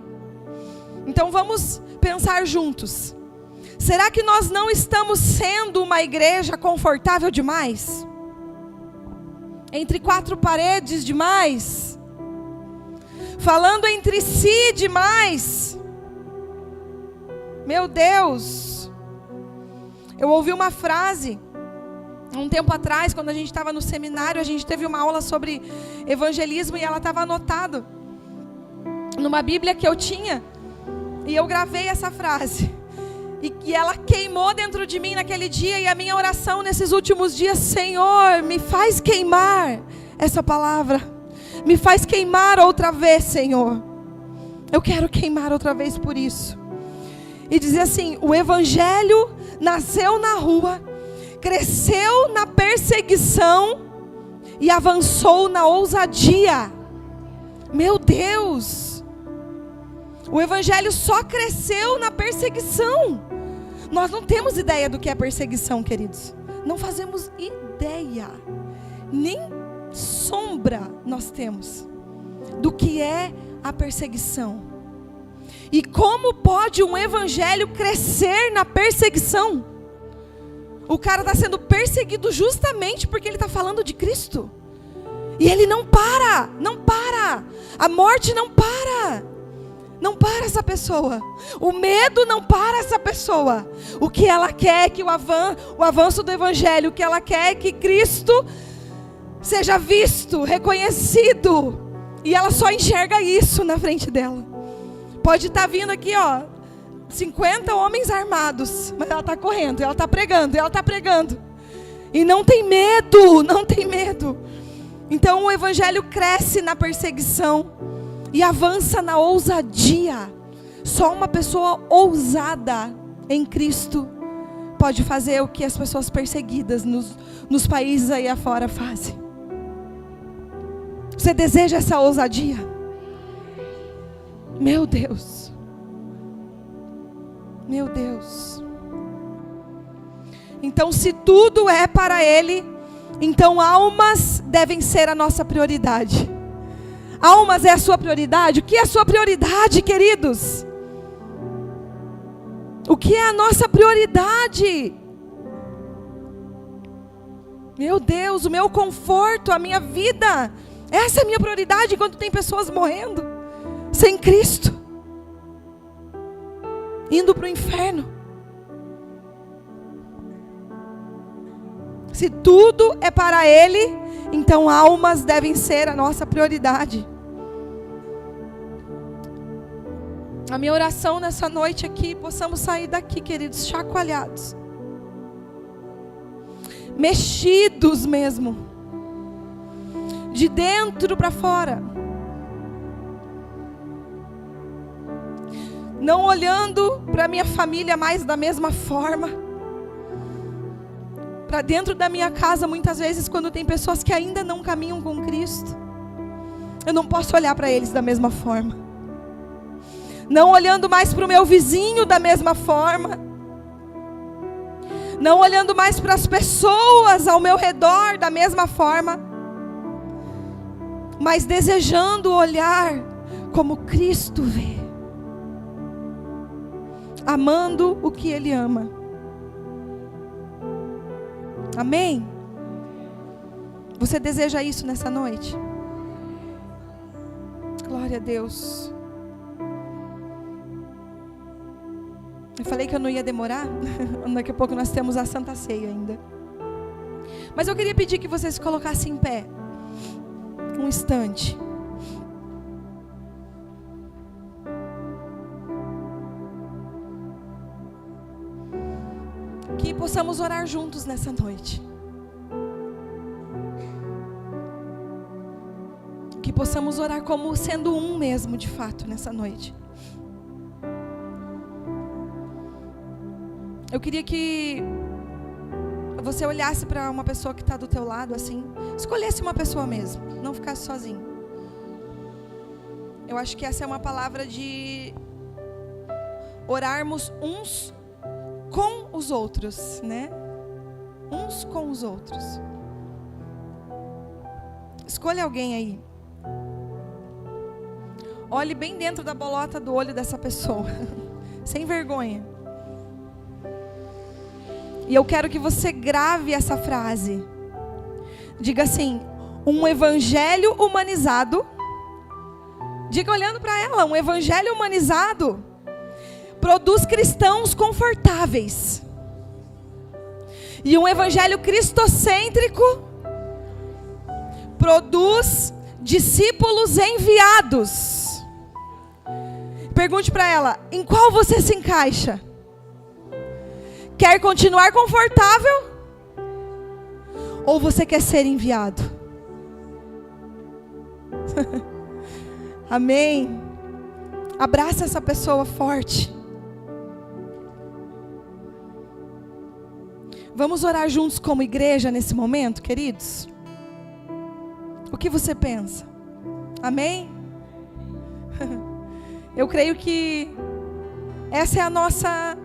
Então vamos pensar juntos. Será que nós não estamos sendo uma igreja confortável demais? Entre quatro paredes demais? Falando entre si demais? Meu Deus! Eu ouvi uma frase um tempo atrás, quando a gente estava no seminário, a gente teve uma aula sobre evangelismo e ela estava anotada numa Bíblia que eu tinha, e eu gravei essa frase, e ela queimou dentro de mim naquele dia, e a minha oração nesses últimos dias: Senhor, me faz queimar essa palavra, me faz queimar outra vez, Senhor, eu quero queimar outra vez por isso. E dizia assim: o evangelho nasceu na rua, cresceu na perseguição e avançou na ousadia. Meu Deus! O evangelho só cresceu na perseguição. Nós não temos ideia do que é perseguição, queridos. Não fazemos ideia. Nem sombra nós temos do que é a perseguição. E como pode um evangelho crescer na perseguição? O cara está sendo perseguido justamente porque ele está falando de Cristo. E ele não para, não para. A morte não para. Não para essa pessoa. O medo não para essa pessoa. O que ela quer é que o avanço do evangelho, o que ela quer é que Cristo seja visto, reconhecido. E ela só enxerga isso na frente dela. Pode estar vindo aqui, 50 homens armados, mas ela está correndo, ela está pregando. E não tem medo, não tem medo. Então o evangelho cresce na perseguição e avança na ousadia. Só uma pessoa ousada em Cristo pode fazer o que as pessoas perseguidas nos países aí afora fazem. Você deseja essa ousadia? Meu Deus. Meu Deus. Então, se tudo é para Ele, então almas devem ser a nossa prioridade. Almas é a sua prioridade? O que é a sua prioridade, queridos? O que é a nossa prioridade? Meu Deus, o meu conforto, a minha vida, essa é a minha prioridade enquanto tem pessoas morrendo sem Cristo, indo para o inferno. Se tudo é para Ele, então almas devem ser a nossa prioridade. A minha oração nessa noite aqui, possamos sair daqui, queridos, chacoalhados, mexidos mesmo, de dentro para fora, não olhando para minha família mais da mesma forma. Para dentro da minha casa, muitas vezes, quando tem pessoas que ainda não caminham com Cristo, eu não posso olhar para eles da mesma forma. Não olhando mais para o meu vizinho da mesma forma. Não olhando mais para as pessoas ao meu redor da mesma forma. Mas desejando olhar como Cristo vê. Amando o que Ele ama. Amém? Você deseja isso nessa noite? Glória a Deus. Eu falei que eu não ia demorar. Daqui a pouco nós temos a Santa Ceia ainda. Mas eu queria pedir que você se colocasse em pé. Um instante. Que possamos orar juntos nessa noite. Que possamos orar como sendo um mesmo, de fato, nessa noite. Eu queria que você olhasse para uma pessoa que está do teu lado, assim. Escolhesse uma pessoa mesmo, não ficasse sozinho. Eu acho que essa é uma palavra de orarmos uns com os outros, né? Uns com os outros. Escolha alguém aí. Olhe bem dentro da bolota do olho dessa pessoa. Sem vergonha. E eu quero que você grave essa frase. Diga assim: um evangelho humanizado. Diga olhando para ela: um evangelho humanizado produz cristãos confortáveis. E um evangelho cristocêntrico produz discípulos enviados. Pergunte para ela: em qual você se encaixa? Quer continuar confortável? Ou você quer ser enviado? Amém. Abraça essa pessoa forte. Vamos orar juntos como igreja nesse momento, queridos? O que você pensa? Amém? Eu creio que essa é a nossa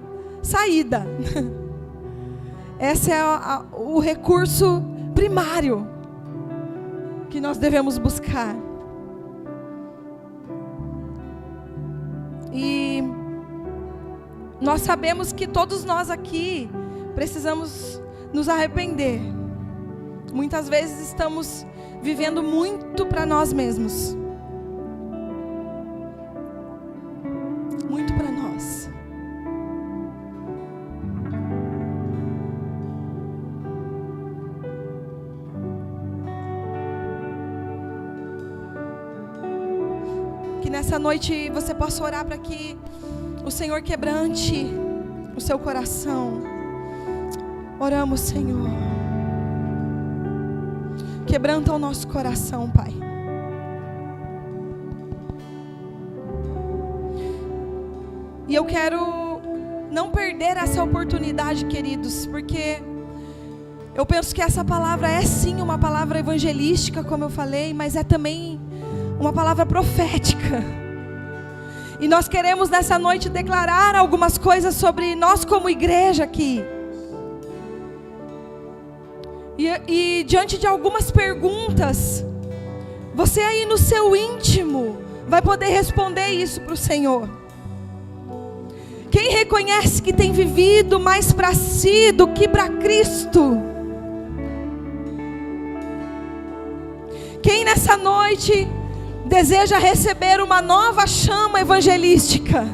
saída. Esse é o recurso primário que nós devemos buscar. E nós sabemos que todos nós aqui precisamos nos arrepender. Muitas vezes estamos vivendo muito para nós mesmos. Muito para nós. Que nessa noite você possa orar para que o Senhor quebrante o seu coração. Oramos, Senhor. Quebranta o nosso coração, Pai. E eu quero não perder essa oportunidade, queridos, porque eu penso que essa palavra é sim uma palavra evangelística, como eu falei, mas é também uma palavra profética. E nós queremos nessa noite declarar algumas coisas sobre nós como igreja aqui. E diante de algumas perguntas, você aí no seu íntimo vai poder responder isso para o Senhor. Quem reconhece que tem vivido mais para si do que para Cristo? Quem nessa noite deseja receber uma nova chama evangelística?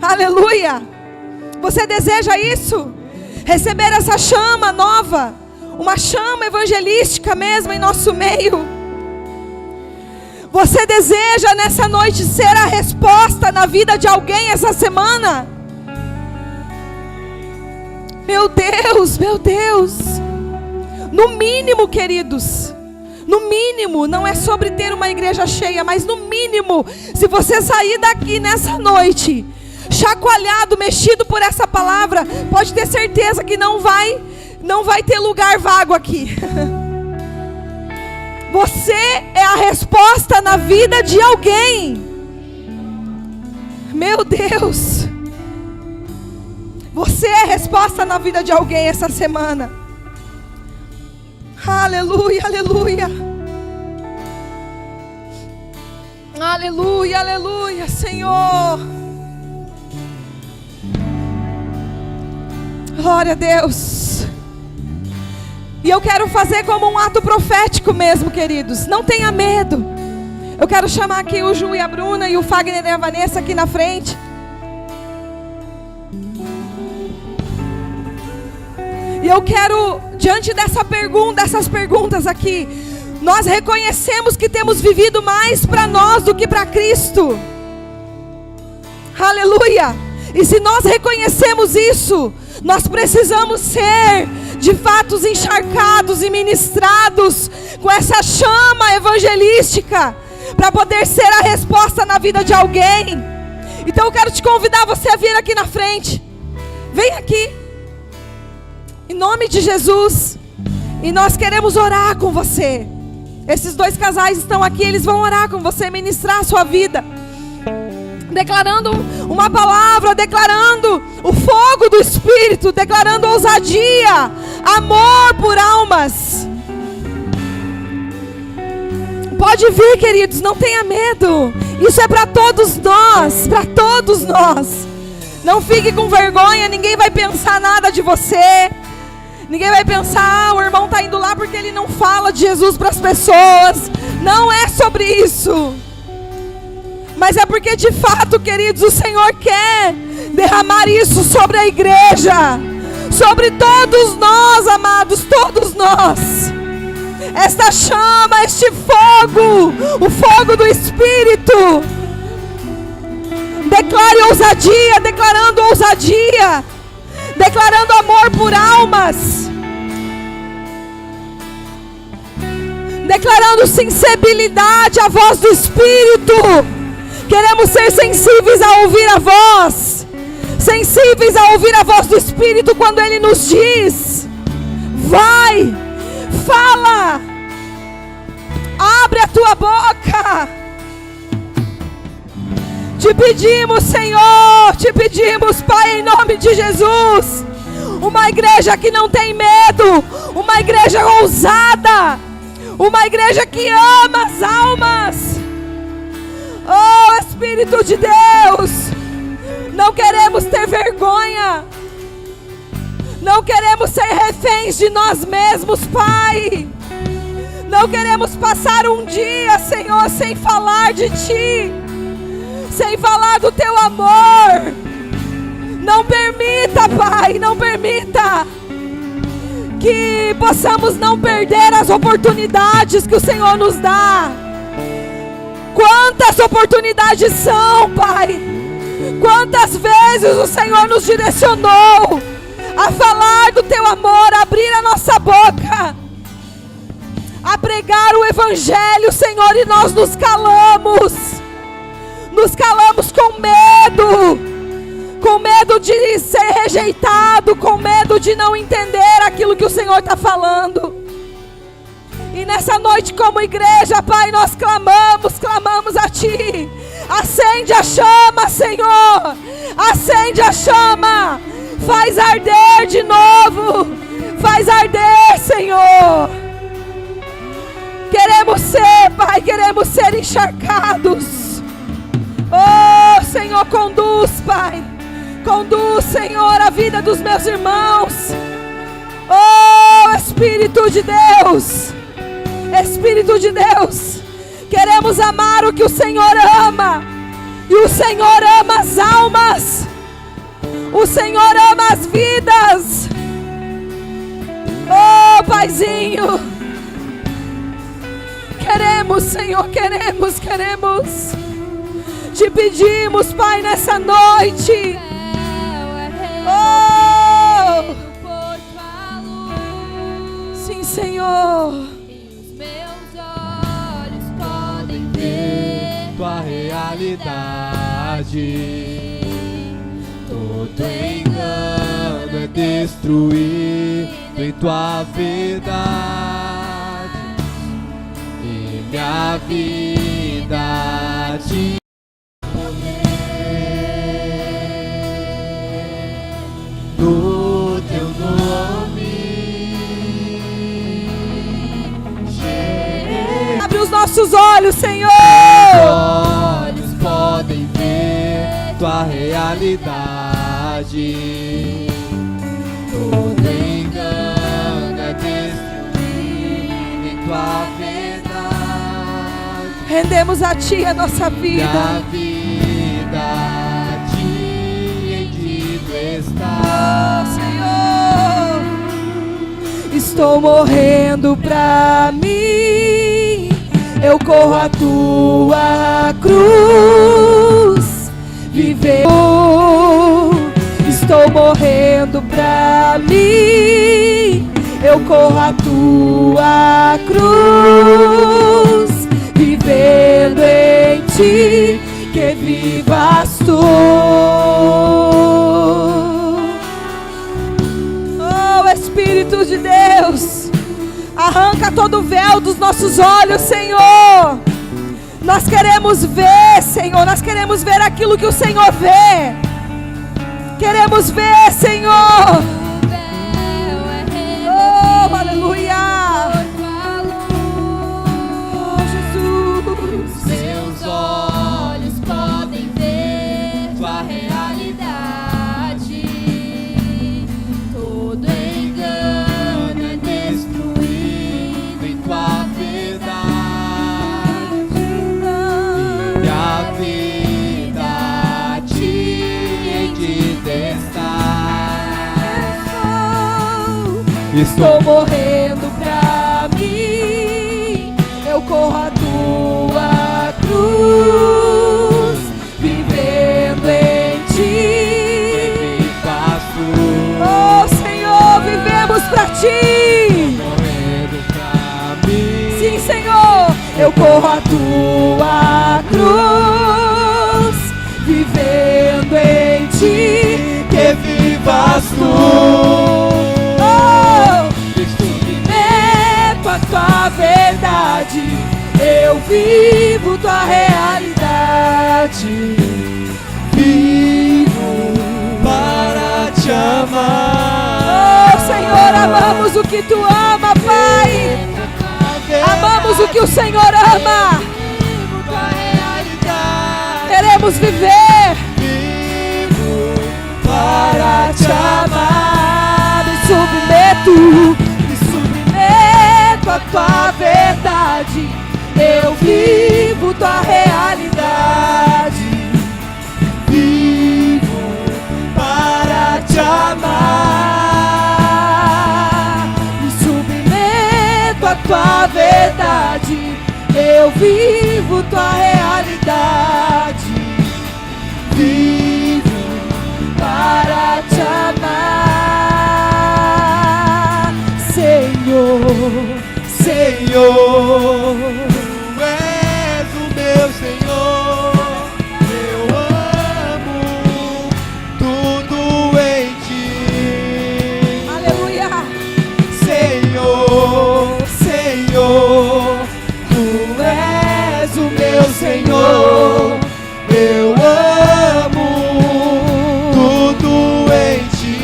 Aleluia! Você deseja isso? Receber essa chama nova? Uma chama evangelística mesmo em nosso meio? Você deseja nessa noite ser a resposta na vida de alguém essa semana? Meu Deus, meu Deus. No mínimo, queridos, no mínimo, não é sobre ter uma igreja cheia, mas no mínimo, se você sair daqui nessa noite chacoalhado, mexido por essa palavra, pode ter certeza que não vai ter lugar vago aqui. Você é a resposta na vida de alguém. Meu Deus. Você é a resposta na vida de alguém essa semana. Aleluia, aleluia. Aleluia, aleluia, Senhor. Glória a Deus. E eu quero fazer como um ato profético mesmo, queridos. Não tenha medo. Eu quero chamar aqui o Ju e a Bruna e o Fagner e a Vanessa aqui na frente. eu quero, diante dessas perguntas aqui, nós reconhecemos que temos vivido mais para nós do que para Cristo. Aleluia! E se nós reconhecemos isso, nós precisamos ser de fato encharcados e ministrados com essa chama evangelística, para poder ser a resposta na vida de alguém. Então eu quero te convidar você a vir aqui na frente. Vem aqui, em nome de Jesus. E nós queremos orar com você. Esses 2 casais estão aqui, eles vão orar com você, ministrar a sua vida, declarando uma palavra, declarando o fogo do Espírito, declarando ousadia, amor por almas. Pode vir, queridos, não tenha medo. Isso é para todos nós, para todos nós. Não fique com vergonha, ninguém vai pensar nada de você. Ninguém vai pensar, o irmão está indo lá porque ele não fala de Jesus para as pessoas. Não é sobre isso. Mas é porque de fato, queridos, o Senhor quer derramar isso sobre a igreja, sobre todos nós, amados, todos nós. Esta chama, este fogo, o fogo do Espírito. Declare ousadia, declarando ousadia, declarando amor por almas, declarando sensibilidade à voz do Espírito. Queremos ser sensíveis a ouvir a voz, sensíveis a ouvir a voz do Espírito quando Ele nos diz: vai, fala, abre a tua boca. Te pedimos, Senhor, te pedimos, Pai, em nome de Jesus, uma igreja que não tem medo, uma igreja ousada, uma igreja que ama as almas. Oh, Espírito de Deus, não queremos ter vergonha, não queremos ser reféns de nós mesmos, Pai. Não queremos passar um dia, Senhor, sem falar de Ti, sem falar do Teu amor. Não permita, Pai, não permita que possamos não perder as oportunidades que o Senhor nos dá. Quantas oportunidades são, Pai? Quantas vezes o Senhor nos direcionou a falar do Teu amor, a abrir a nossa boca, a pregar o Evangelho, Senhor, e nós nos calamos com medo de ser rejeitado, com medo de não entender aquilo que o Senhor está falando. E nessa noite, como igreja, Pai, nós clamamos a Ti. Acende a chama, Senhor, acende a chama, faz arder de novo, faz arder, Senhor. Queremos ser, Pai, queremos ser encharcados. Oh, Senhor, conduz, Pai, conduz, Senhor, a vida dos meus irmãos. Oh, Espírito de Deus, Espírito de Deus, queremos amar o que o Senhor ama, e o Senhor ama as almas, o Senhor ama as vidas. Oh, Paizinho, queremos, Senhor, queremos, te pedimos, Pai, nessa noite. Oh, sim, Senhor. Tua realidade, todo engano é destruído em tua verdade, e minha vida te do teu nome. Abre os nossos olhos, Senhor. Olhos podem ver tua realidade, todo engano é destruído em tua verdade. Rendemos a Ti a nossa vida. Minha vida em Ti tu está. Oh, Senhor, Estou morrendo pra mim, eu corro a tua cruz, viver. Estou morrendo pra mim, eu corro a tua cruz, vivendo em ti, que vivas tu. Oh, Espírito de Deus, arranca todo o véu dos nossos olhos, Senhor. Nós queremos ver, Senhor, nós queremos ver aquilo que o Senhor vê. Queremos ver, Senhor. Oh, aleluia. Oh, Jesus. Seus olhos podem ver tua realidade. Todo engano é destruído em tua verdade. E a vida te Estou morrendo pra mim, eu corro a tua cruz, vivendo em ti. Oh, Senhor, vivemos pra ti. Morrendo pra mim. Sim, Senhor, eu corro a tua cruz, vivendo em ti, que vivas tu. A tua verdade, eu vivo tua realidade. Vivo para te amar. Oh, Senhor, amamos o que tu ama, Pai. Amamos o que o Senhor ama. Vivo tua realidade. Queremos viver. Vivo Para te amar, me submeto a tua verdade, eu vivo tua realidade. Vivo para te amar. Me submeto a tua verdade, eu vivo tua realidade. Vivo Para te amar, Senhor. Senhor, tu és o meu Senhor, eu amo tudo em ti. Aleluia. Senhor, Senhor, tu és o meu Senhor, eu amo tudo em ti.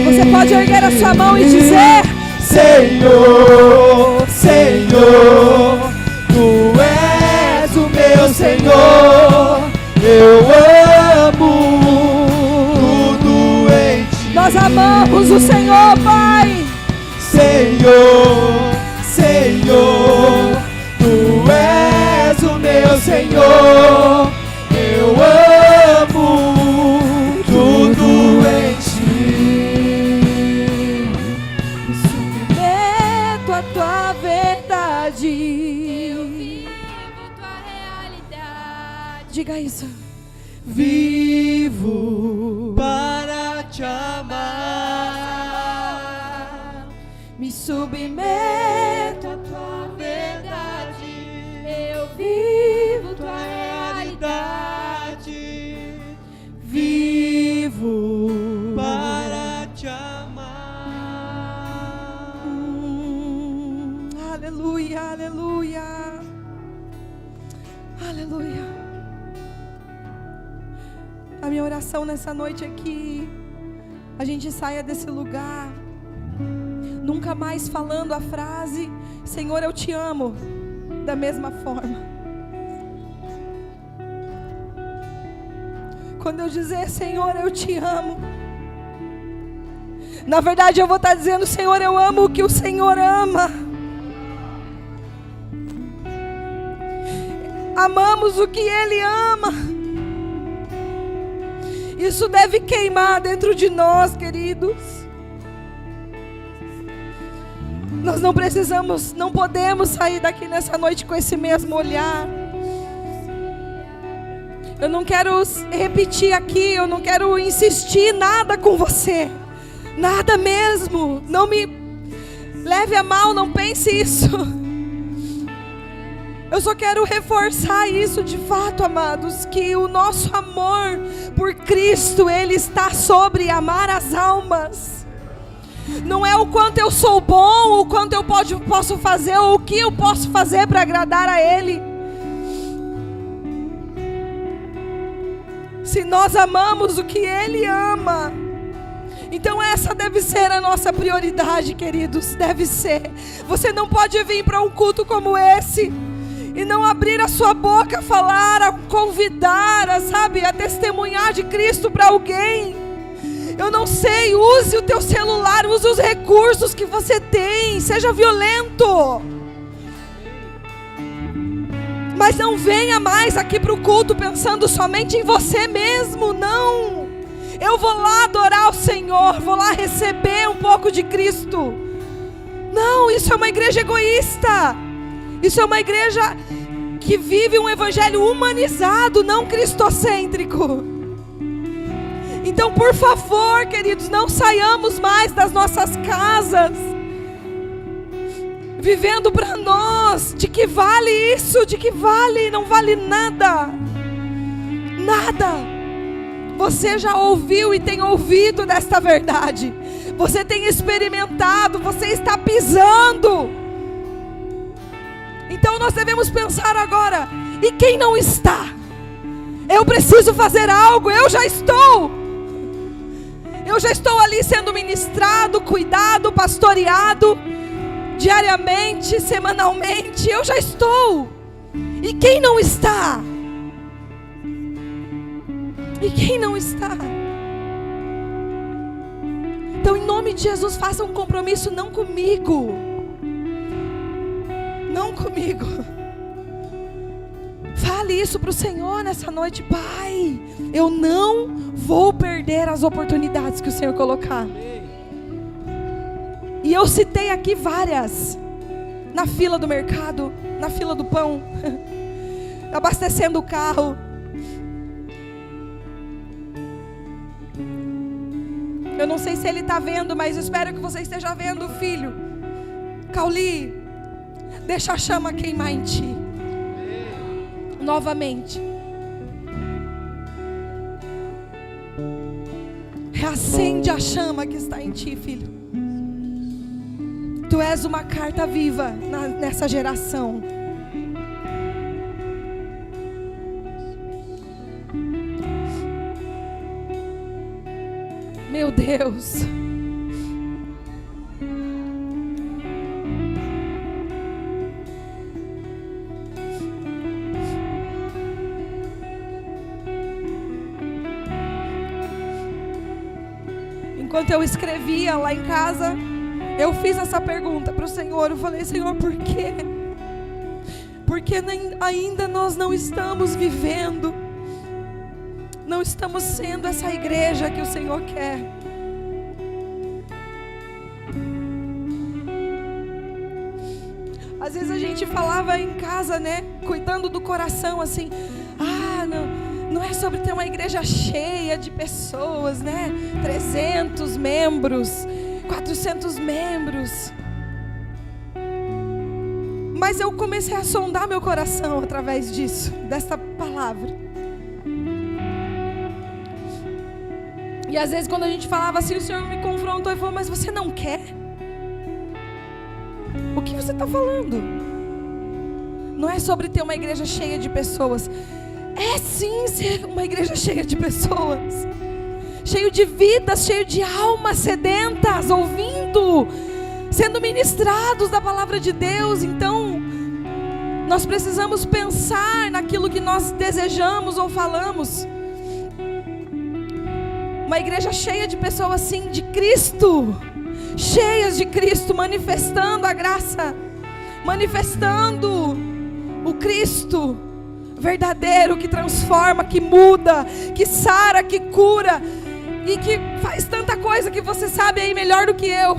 Você pode erguer a sua mão e dizer: Senhor, Senhor, tu és o meu Senhor, eu amo tudo em ti. Nós amamos o Senhor, Pai. Senhor, Senhor, tu és o meu Senhor, eu amo tudo em ti. A tua verdade, eu vivo tua realidade. diga isso. Vivo para te amar. Me submeto a tua verdade, eu vivo tua realidade. Vivo para te amar. Aleluia, aleluia, aleluia. A minha oração nessa noite é que a gente saia desse lugar nunca mais falando a frase Senhor, eu te amo, da mesma forma. Quando eu dizer Senhor, eu te amo, na verdade eu vou estar dizendo Senhor, eu amo o que o Senhor ama. Amamos o que Ele ama. Isso deve queimar dentro de nós, queridos. Nós não podemos sair daqui nessa noite com esse mesmo olhar. Eu não quero repetir aqui, eu não quero insistir nada com você. Nada mesmo. Não me leve a mal, não pense isso. Eu só quero reforçar isso de fato, amados, que o nosso amor por Cristo, Ele está sobre amar as almas. Não é o quanto eu sou bom, o quanto eu posso fazer, ou o que eu posso fazer para agradar a Ele. Se nós amamos o que Ele ama, então essa deve ser a nossa prioridade, queridos, deve ser. Você não pode vir para um culto como esse e não abrir a sua boca a falar, a convidar, a testemunhar de Cristo para alguém. Eu não sei, use o teu celular, use os recursos que você tem, seja violento. Mas não venha mais aqui para o culto pensando somente em você mesmo, não. Eu vou lá adorar o Senhor, vou lá receber um pouco de Cristo. Não, isso é uma igreja egoísta. Isso é uma igreja que vive um evangelho humanizado, não cristocêntrico. Então, por favor, queridos, não saiamos mais das nossas casas vivendo para nós. De que vale isso? De que vale? Não vale nada. Nada. Você já ouviu e tem ouvido desta verdade. Você tem experimentado, você está pisando. Então nós devemos pensar agora: e quem não está? Eu preciso fazer algo, eu já estou ali sendo ministrado, cuidado, pastoreado, diariamente, semanalmente, eu já estou. E quem não está? E quem não está? Então, em nome de Jesus, faça um compromisso, não comigo. Não comigo. Fale isso para o Senhor nessa noite: Pai, eu não vou perder as oportunidades que o Senhor colocar. E eu citei aqui várias. Na fila do mercado, na fila do pão, abastecendo o carro. Eu não sei se ele está vendo, mas espero que você esteja vendo, filho. Cauli, deixa a chama queimar em ti. Novamente. Reacende a chama que está em ti, filho. Tu és uma carta viva nessa geração. Meu Deus. Enquanto eu escrevia lá em casa, eu fiz essa pergunta para o Senhor. Eu falei: Senhor, por quê? Porque ainda nós não estamos vivendo, não estamos sendo essa igreja que o Senhor quer. Às vezes a gente falava em casa, né, cuidando do coração, assim: não é sobre ter uma igreja cheia de pessoas, né, 300 membros, 400 membros. Mas eu comecei a sondar meu coração através disso, dessa palavra. E às vezes quando a gente falava assim, o Senhor me confrontou e falou: mas você não quer? O que você está falando? Não é sobre ter uma igreja cheia de pessoas. É sim ser uma igreja cheia de pessoas, cheio de vidas, cheio de almas sedentas, ouvindo, sendo ministrados da palavra de Deus. Então, nós precisamos pensar naquilo que nós desejamos ou falamos. Uma igreja cheia de pessoas, sim, de Cristo, cheias de Cristo, manifestando a graça, manifestando o Cristo verdadeiro, que transforma, que muda, que sara, que cura e que faz tanta coisa que você sabe aí melhor do que eu,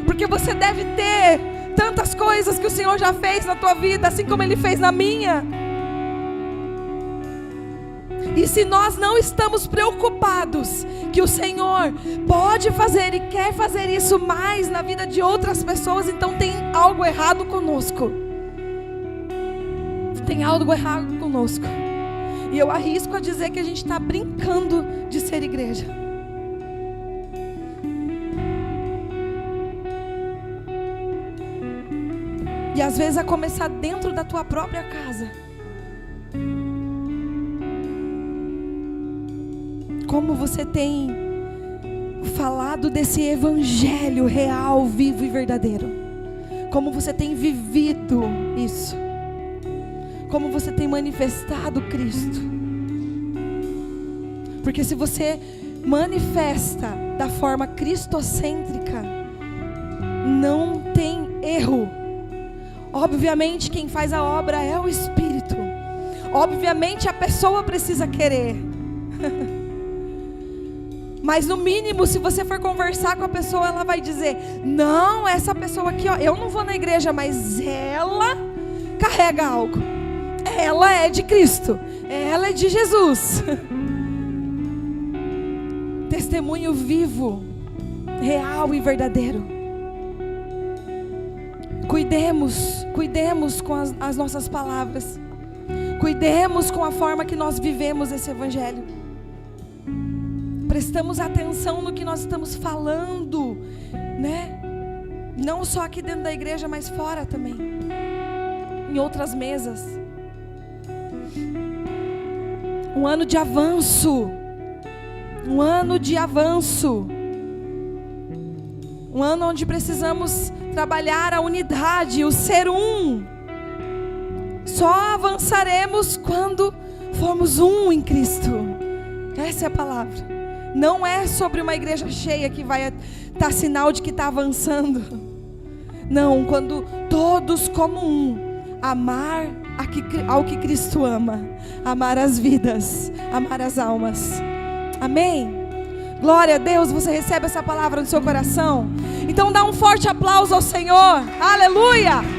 porque você deve ter tantas coisas que o Senhor já fez na tua vida, assim como Ele fez na minha. E se nós não estamos preocupados que o Senhor pode fazer e quer fazer isso mais na vida de outras pessoas, então tem algo errado conosco. Tem algo errado conosco. E eu arrisco a dizer que a gente está brincando de ser igreja. E às vezes a começar dentro da tua própria casa. Como você tem falado desse evangelho real, vivo e verdadeiro. Como você tem vivido isso. Como você tem manifestado Cristo. Porque se você manifesta da forma cristocêntrica, não tem erro. Obviamente quem faz a obra é o Espírito. Obviamente a pessoa precisa querer. Mas no mínimo, se você for conversar com a pessoa, ela vai dizer: não, essa pessoa aqui, ó, eu não vou na igreja, mas ela carrega algo. Ela é de Cristo. Ela é de Jesus. Testemunho vivo, real e verdadeiro. Cuidemos com as nossas palavras. Cuidemos com a forma que nós vivemos esse evangelho. Prestamos atenção no que nós estamos falando, né? Não só aqui dentro da igreja, mas fora também. Em outras mesas. Um ano de avanço. Um ano de avanço. Um ano onde precisamos trabalhar a unidade, o ser um. Só avançaremos quando formos um em Cristo. Essa é a palavra. Não é sobre uma igreja cheia que vai estar sinal de que está avançando. Não, quando todos como um, amar ao que Cristo ama. Amar as vidas, amar as almas. Amém? Glória a Deus, você recebe essa palavra no seu coração? Então dá um forte aplauso ao Senhor. Aleluia!